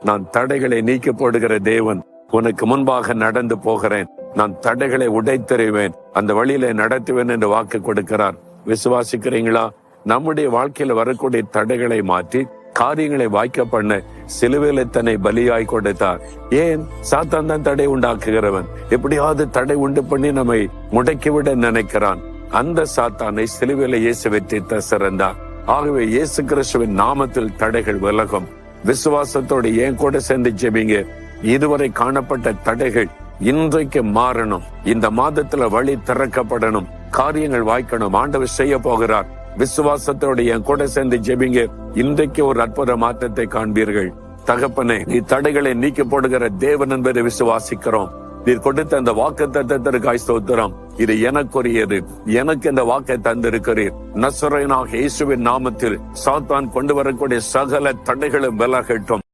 நான் தடைகளை நீக்கி போடுகிற தேவன். உனக்கு முன்பாக நடந்து போகிறேன். நான் தடைகளை உடைத்தெறிவேன், அந்த வழியில நடத்துவேன் என்று வாக்கு கொடுக்கிறார். விசுவாசிக்கிறீங்களா? நம்முடைய வாழ்க்கையில வரக்கூடிய தடைகளை மாற்றி காரியங்களை வாய்க்க பண்ண சிலுவையில தன்னை பலியாய் கொடுத்தார். ஏன்? சாத்தான் தான் தடை உண்டாக்குகிறவன். எப்படியாவது தடை உண்டு பண்ணி நம்மை முடக்கிவிட நினைக்கிறான். அந்த சாத்தானை சிலுவையில இயேசு வெற்றி சிறந்தார். ஆகவே இயேசு கிறிஸ்துவின் நாமத்தில் தடைகள் விலகும். விசுவாசத்தோடு ஏன் கூட சேர்ந்து ஜெபிங்க. இதுவரை காணப்பட்ட தடைகள் இன்றைக்கு மாறணும். இந்த மாதத்துல வழி திறக்கப்படணும், காரியங்கள் வாய்க்கணும். ஆண்டவர் செய்ய போகிறார். விசுவாசத்தோடு என் கூட சேர்ந்து ஜெபிங்க. இன்றைக்கு ஒரு அற்புத மாற்றத்தை காண்பீர்கள். தகப்பனே, நீ தடைகளை நீக்கி போடுகிற தேவன் என்பதை விசுவாசிக்கிறோம். நீர் கொடுத்த அந்த வாக்கு தத்தத்திற்காய் ஸ்தோத்திரம். இது எனக்குரியது. எனக்கு இந்த வாக்கை தந்திருக்கிறீர். நசரேயனாகிய இயேசுவின் நாமத்தில் சாத்தான் கொண்டு வரக்கூடிய சகல தடைகளும் விலகட்டும்.